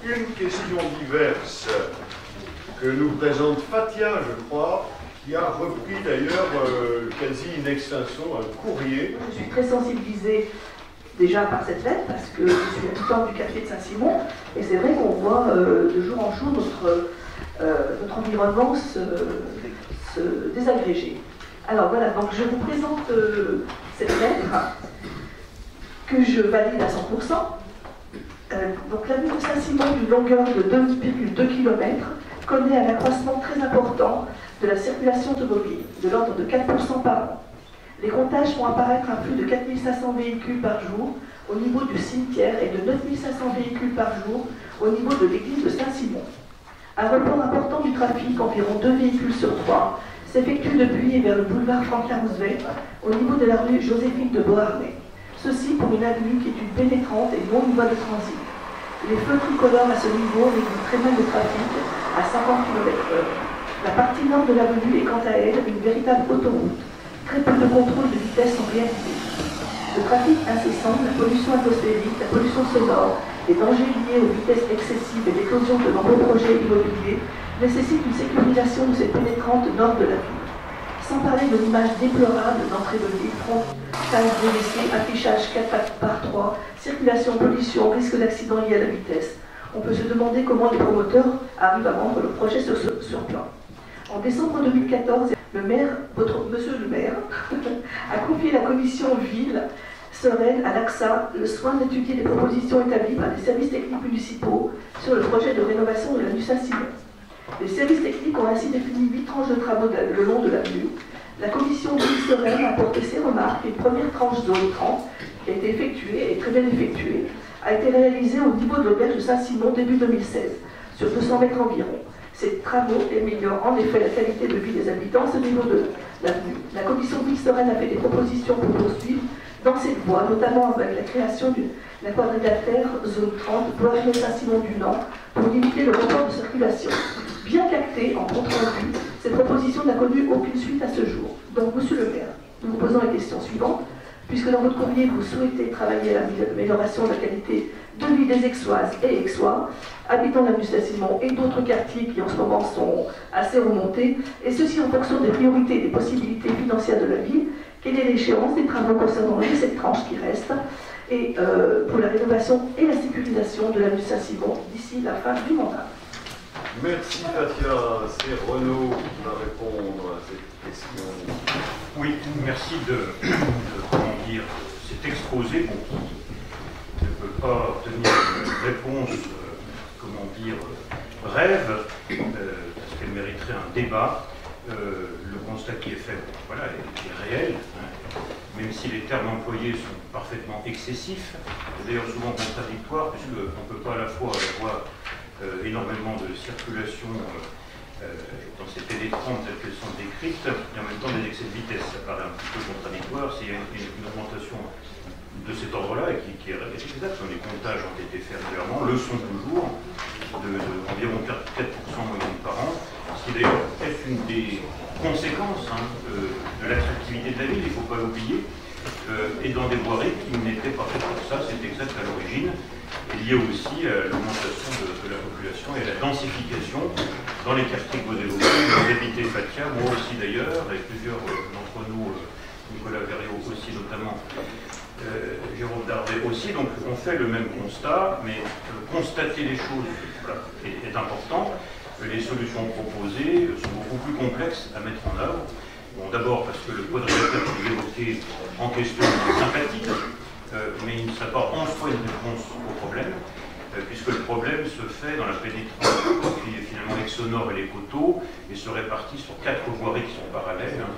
une question diverse que nous présente Fatia, je crois, qui a repris d'ailleurs quasi in extenso un courrier. Je suis très sensibilisée déjà par cette lettre, parce que je suis habitante du quartier de Saint-Simon, et c'est vrai qu'on voit de jour en jour notre environnement se désagréger. Alors voilà, donc je vous présente cette lettre que je valide à 100%. Donc l'avenue de Saint-Simon, d'une longueur de 2,2 km, connaît un accroissement très important de la circulation automobile, de l'ordre de 4% par an. Les comptages font apparaître un flux de 4500 véhicules par jour au niveau du cimetière et de 9500 véhicules par jour au niveau de l'église de Saint-Simon. Un report important du trafic, environ 2 véhicules sur 3, s'effectue depuis et vers le boulevard Franklin Roosevelt au niveau de la rue Joséphine de Beauharnais. Ceci pour une avenue qui est une pénétrante et non une voie de transit. Les feux tricolores à ce niveau régulent très mal le trafic à 50 km/h. La partie nord de l'avenue est quant à elle une véritable autoroute. Très peu de contrôle de vitesse sont réalisés. Le trafic incessant, la pollution atmosphérique, la pollution sonore, les dangers liés aux vitesses excessives et l'éclosion de nombreux projets immobiliers nécessitent une sécurisation de cette pénétrante nord de la ville. Sans parler de l'image déplorable d'entrée de ville, frontage délaissé, affichage 4x3, circulation, pollution, risque d'accident lié à la vitesse. On peut se demander comment les promoteurs arrivent à vendre le projet sur plan. En décembre 2014, le maire, monsieur le maire, a confié la commission ville sereine à l'AXA le soin d'étudier les propositions établies par les services techniques municipaux sur le projet de rénovation de l'avenue Saint-Simon. Les services techniques ont ainsi défini 8 tranches de travaux le long de l'avenue. La commission ville sereine a apporté ses remarques. Une première tranche zone 30, qui a été effectuée, et très bien effectuée, a été réalisée au niveau de l'auberge de Saint-Simon début 2016, sur 200 mètres environ. Ces travaux améliorent en effet la qualité de vie des habitants au niveau de l'avenue. La commission ville sereine a fait des propositions pour poursuivre dans cette voie, notamment avec la création de la quadrilatère zone 30, Beauharnais Saint-Simon-du-Nant, pour limiter le report de circulation. Bien qu'actée en compte rendu, cette proposition n'a connu aucune suite à ce jour. Donc, monsieur le maire, nous vous posons la question suivante. Puisque dans votre courrier, vous souhaitez travailler à l'amélioration de la qualité de vie des Aixoises et Aixois, habitants de l'avenue Saint-Simon et d'autres quartiers qui en ce moment sont assez remontés, et ceci en fonction des priorités et des possibilités financières de la ville, quelle est l'échéance des travaux concernant cette tranche qui reste, et pour la rénovation et la sécurisation de l'avenue Saint-Simon d'ici la fin du mandat. Merci Fatia, c'est Renaud qui va répondre à cette question. Oui, merci de comment dire, cet exposé bon, qui ne peut pas obtenir une réponse, comment dire, brève, parce qu'elle mériterait un débat. Le constat qui est fait, voilà, est réel, hein, même si les termes employés sont parfaitement excessifs, et d'ailleurs souvent contradictoires, puisqu'on ne peut pas à la fois avoir énormément de circulation dans ces pénétrantes telles qu'elles sont décrites, et en même temps des excès de vitesse. Ça paraît un petit peu contradictoire. S'il y a une augmentation de cet ordre-là, et qui est exacte, les comptages ont été faits régulièrement, le sont toujours, d'environ 4% moyenne par an, ce qui d'ailleurs est une des conséquences de l'attractivité de la ville, il ne faut pas l'oublier, et dans des voiries qui n'étaient pas faites pour ça, c'est exact à l'origine. Il y a aussi l'augmentation de la population et la densification dans les quartiers que vous évoquez. Vous habitez Fatia, moi aussi d'ailleurs, et plusieurs d'entre nous, Nicolas Verriot aussi notamment, Jérôme Dardet aussi. Donc on fait le même constat, mais constater les choses voilà, est important. Les solutions proposées sont beaucoup plus complexes à mettre en œuvre. Bon, d'abord parce que le quadrilatère que vous évoquez en question est sympathique, mais il ne serait pas en soi une réponse au problème, puisque le problème se fait dans la pénétrance qui est finalement Aix-au-Nord et les Coteaux, et se répartit sur 4 voiries qui sont parallèles, hein,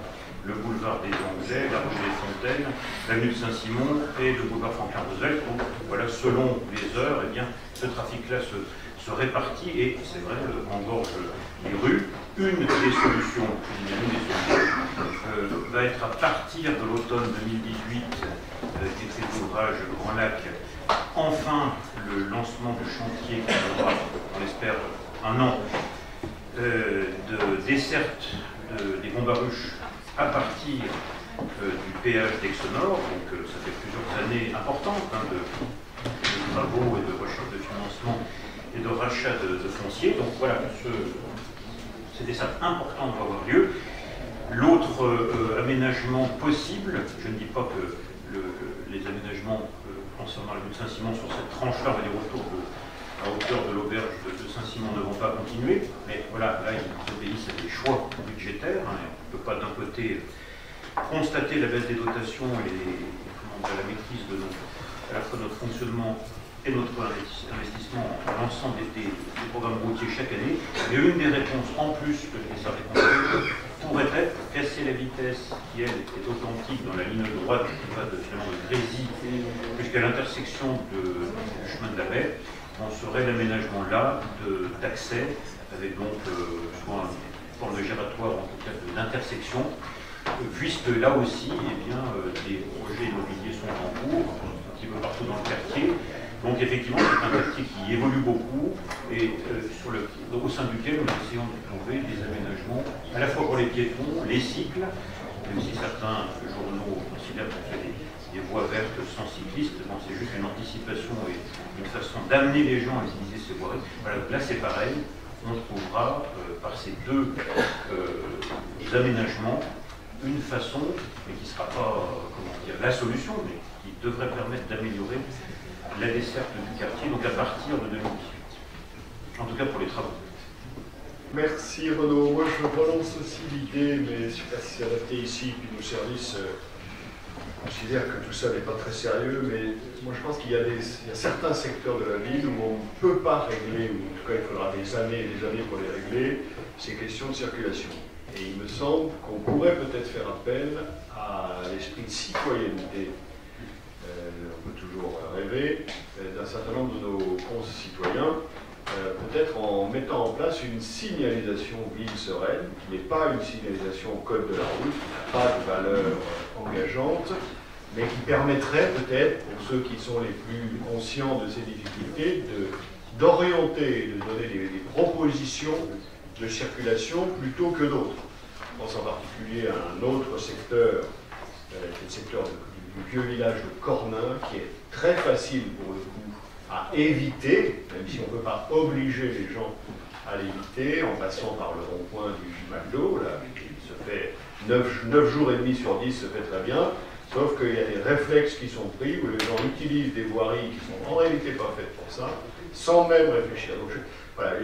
le boulevard des Anglais, la rue des Fontaines, l'avenue de Saint-Simon et le boulevard Franklin Roosevelt. Donc voilà, selon les heures, eh bien, ce trafic-là se répartit et, c'est vrai, engorge les rues. Une des solutions va être à partir de l'automne 2018, d'effet d'ouvrage Grand Lac, enfin le lancement du chantier qui aura, on l'espère, un an, de desserte des Bombaruches à partir du péage d'Aix-au-Nord. Donc ça fait plusieurs années importantes de travaux et de recherche de financement et de rachat de foncier. Donc voilà, ces dessins importants doivent avoir lieu. L'autre aménagement possible, je ne dis pas que les aménagements concernant la rue de Saint-Simon sur cette tranche-là, on va dire à hauteur de l'auberge de Saint-Simon, ne vont pas continuer, mais voilà, là ils obéissent à des choix budgétaires. Hein, on ne peut pas d'un côté constater la baisse des dotations et la maîtrise de à la fois notre fonctionnement et notre investissement dans l'ensemble des programmes routiers chaque année. Mais une des réponses en plus que les services pourrait être casser la vitesse qui, elle, est authentique dans la ligne droite qui va finalement de Grésy jusqu'à l'intersection du chemin de la baie. On serait l'aménagement là d'accès avec donc soit une forme de gératoire, en tout cas d'intersection, puisque là aussi, eh bien, des projets immobiliers sont en cours, un petit peu partout dans le quartier. Donc effectivement, c'est un quartier qui évolue beaucoup et au sein duquel nous essayons de trouver des aménagements à la fois pour les piétons, les cycles, même si certains journaux considèrent qu'on fait des voies vertes sans cyclistes, bon, c'est juste une anticipation et une façon d'amener les gens à utiliser ces voies. Voilà, là c'est pareil, on trouvera par ces deux aménagements une façon, mais qui ne sera pas la solution, mais qui devrait permettre d'améliorer la desserte du quartier, donc à partir de 2018. En tout cas pour les travaux. Merci Renaud. Moi je relance aussi l'idée, mais je ne sais pas si c'est adapté ici, puis nos services considèrent que tout ça n'est pas très sérieux, mais moi je pense qu'il y a certains secteurs de la ville où on ne peut pas régler, ou en tout cas il faudra des années et des années pour les régler, ces questions de circulation. Et il me semble qu'on pourrait peut-être faire appel à l'esprit de citoyenneté. On peut toujours rêver d'un certain nombre de nos concitoyens, peut-être en mettant en place une signalisation ville sereine, qui n'est pas une signalisation code de la route, qui n'a pas de valeur engageante, mais qui permettrait peut-être, pour ceux qui sont les plus conscients de ces difficultés, d'orienter, de donner des propositions de circulation plutôt que d'autres. Je pense en particulier à un autre secteur, qui est le secteur du vieux village de Cornin, qui est très facile pour le coup à éviter, même si on ne peut pas obliger les gens à l'éviter, en passant par le rond-point du McDo, là, qui se fait 9 jours et demi sur 10 se fait très bien, sauf qu'il y a des réflexes qui sont pris où les gens utilisent des voiries qui sont en réalité pas faites pour ça, sans même réfléchir. Donc voilà,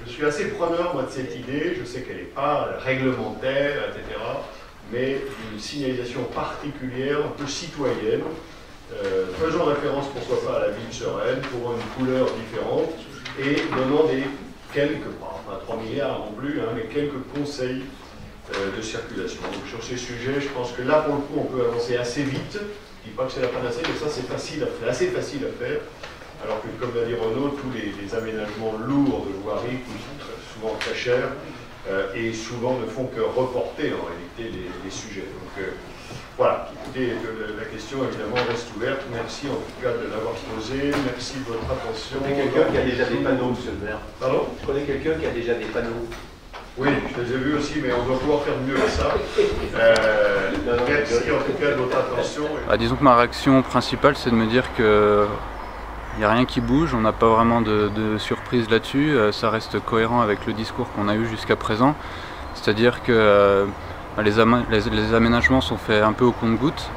je suis assez preneur moi de cette idée, je sais qu'elle n'est pas réglementaire, etc., mais une signalisation particulière, un peu citoyenne, faisant référence pourquoi pas à la ville sereine, pour une couleur différente, et donnant quelques, pas 3 milliards non plus, hein, mais quelques conseils de circulation. Donc sur ces sujets, je pense que là pour le coup on peut avancer assez vite, je ne dis pas que c'est la panacée, mais ça c'est assez facile à faire, alors que comme l'a dit Renaud, tous les aménagements lourds de voirie coûtent souvent très cher, et souvent ne font que reporter en réalité les sujets. Donc voilà, écoutez, la question évidemment reste ouverte. Merci en tout cas de l'avoir posée, merci de votre attention. Vous connaissez quelqu'un qui a déjà des panneaux, monsieur le maire? Pardon? Je connais quelqu'un qui a déjà des panneaux. Oui, je les ai vus aussi, mais on doit pouvoir faire mieux que ça. Merci en tout cas de votre attention. Disons que ma réaction principale, c'est de me dire que il n'y a rien qui bouge, on n'a pas vraiment de surprise là-dessus, ça reste cohérent avec le discours qu'on a eu jusqu'à présent, c'est-à-dire que les aménagements sont faits un peu au compte-gouttes,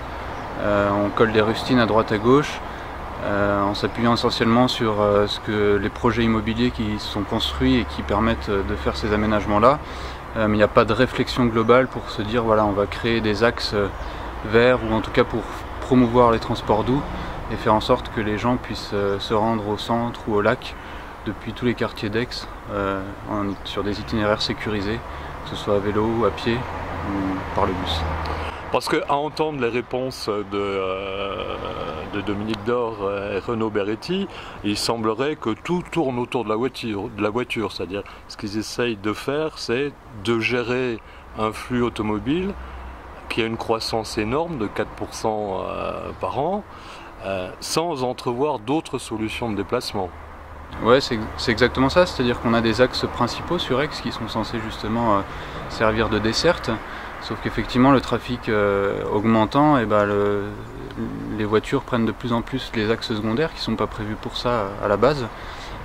on colle des rustines à droite à gauche, en s'appuyant essentiellement sur les projets immobiliers qui sont construits et qui permettent de faire ces aménagements-là, mais il n'y a pas de réflexion globale pour se dire voilà, on va créer des axes verts ou en tout cas pour promouvoir les transports doux et faire en sorte que les gens puissent se rendre au centre ou au lac depuis tous les quartiers d'Aix sur des itinéraires sécurisés, que ce soit à vélo ou à pied ou par le bus. Parce qu'à entendre les réponses de Dominique Dor et Renaud Beretti, il semblerait que tout tourne autour de la voiture, c'est-à-dire ce qu'ils essayent de faire, c'est de gérer un flux automobile qui a une croissance énorme de 4% par an, sans entrevoir d'autres solutions de déplacement. Ouais, c'est exactement ça, c'est-à-dire qu'on a des axes principaux sur Aix qui sont censés justement servir de desserte, sauf qu'effectivement le trafic augmentant, et les voitures prennent de plus en plus les axes secondaires qui ne sont pas prévus pour ça à la base,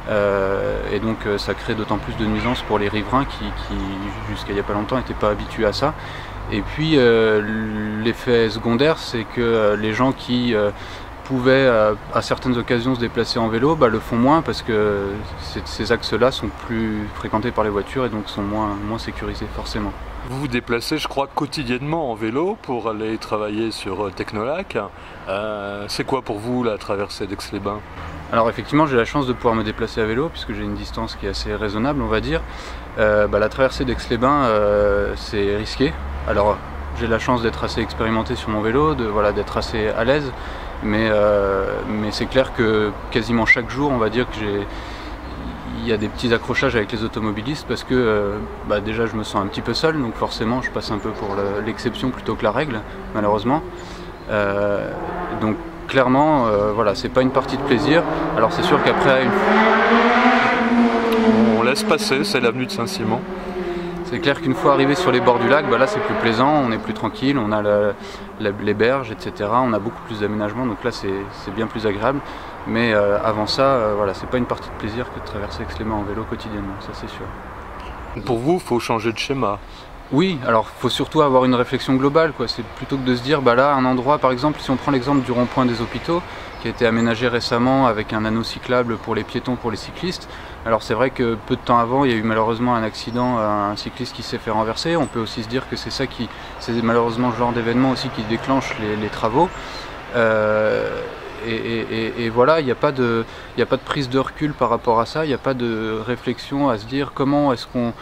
Et donc ça crée d'autant plus de nuisances pour les riverains qui jusqu'à il n'y a pas longtemps n'étaient pas habitués à ça. Et puis l'effet secondaire, c'est que les gens qui pouvaient à certaines occasions se déplacer en vélo, le font moins parce que ces axes-là sont plus fréquentés par les voitures et donc sont moins sécurisés forcément. Vous vous déplacez, je crois, quotidiennement en vélo pour aller travailler sur Technolac. C'est quoi pour vous la traversée d'Aix-les-Bains ? Alors effectivement, j'ai la chance de pouvoir me déplacer à vélo puisque j'ai une distance qui est assez raisonnable, on va dire. La traversée d'Aix-les-Bains, c'est risqué. Alors j'ai la chance d'être assez expérimenté sur mon vélo, d'être assez à l'aise. Mais c'est clair que quasiment chaque jour, on va dire que il y a des petits accrochages avec les automobilistes parce que déjà je me sens un petit peu seul, donc forcément je passe un peu pour l'exception plutôt que la règle, malheureusement. Donc clairement, c'est pas une partie de plaisir. Alors c'est sûr qu'après... On laisse passer, c'est l'avenue de Saint-Simon. C'est clair qu'une fois arrivé sur les bords du lac, là c'est plus plaisant, on est plus tranquille, on a les berges, etc. On a beaucoup plus d'aménagement, donc là c'est bien plus agréable. Mais avant ça, c'est pas une partie de plaisir que de traverser Aix-les-Bains en vélo quotidiennement, ça c'est sûr. Pour vous, il faut changer de schéma. Oui, alors il faut surtout avoir une réflexion globale, quoi. C'est plutôt que de se dire, là, un endroit, par exemple, si on prend l'exemple du rond-point des hôpitaux, qui a été aménagé récemment avec un anneau cyclable pour les piétons, pour les cyclistes. Alors c'est vrai que peu de temps avant, il y a eu malheureusement un accident, un cycliste qui s'est fait renverser. On peut aussi se dire que c'est malheureusement ce genre d'événement aussi qui déclenche les travaux. Et voilà, il n'y a pas de prise de recul par rapport à ça, il n'y a pas de réflexion à se dire comment est-ce qu'on...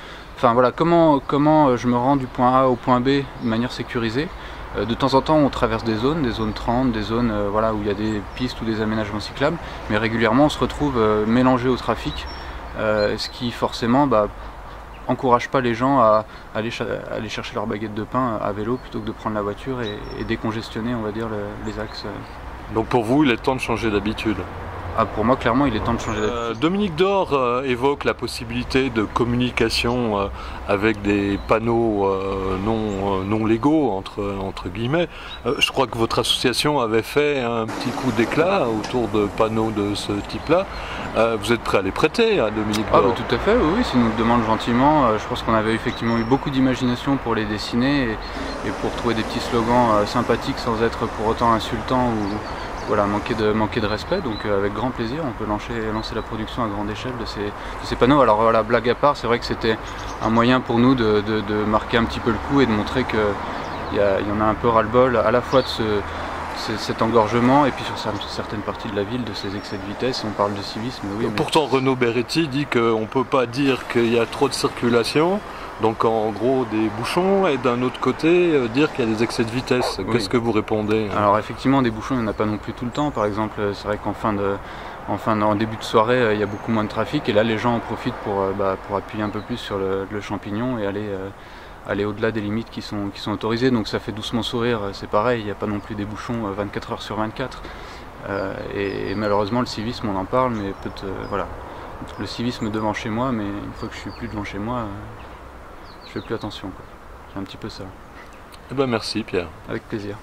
comment je me rends du point A au point B de manière sécurisée. De temps en temps, on traverse des zones 30, des zones où il y a des pistes ou des aménagements cyclables, mais régulièrement on se retrouve mélangé au trafic, ce qui forcément encourage pas les gens à aller chercher leur baguette de pain à vélo plutôt que de prendre la voiture et décongestionner, on va dire, les axes. Donc pour vous, il est temps de changer d'habitude. Pour moi, clairement, il est temps de changer d'habitude. Dominique Dor évoque la possibilité de communication avec des panneaux non légaux, entre guillemets. Je crois que votre association avait fait un petit coup d'éclat autour de panneaux de ce type-là. Vous êtes prêt à les prêter à Dominique Dor ? Tout à fait, oui, s'il nous le demande gentiment. Je pense qu'on avait effectivement eu beaucoup d'imagination pour les dessiner et pour trouver des petits slogans sympathiques sans être pour autant insultants ou... manquer de respect, donc avec grand plaisir on peut lancer la production à grande échelle de ces panneaux. Alors blague à part, c'est vrai que c'était un moyen pour nous de marquer un petit peu le coup et de montrer qu'il y en a un peu ras-le-bol à la fois de cet engorgement et puis sur certaines parties de la ville de ces excès de vitesse. On parle de civisme, oui. Pourtant Renaud Beretti dit qu'on ne peut pas dire qu'il y a trop de circulation, donc en gros des bouchons, et d'un autre côté dire qu'il y a des excès de vitesse. Oui. Qu'est-ce que vous répondez ? Alors effectivement, des bouchons, il n'y en a pas non plus tout le temps. Par exemple, c'est vrai en début de soirée, il y a beaucoup moins de trafic, et là les gens en profitent pour appuyer un peu plus sur le champignon et aller au-delà des limites qui sont autorisées. Donc ça fait doucement sourire, c'est pareil, il n'y a pas non plus des bouchons 24 heures sur 24. Et malheureusement, le civisme, on en parle, mais le civisme devant chez moi, mais une fois que je suis plus devant chez moi, je fais plus attention, quoi. C'est un petit peu ça. Merci Pierre. Avec plaisir.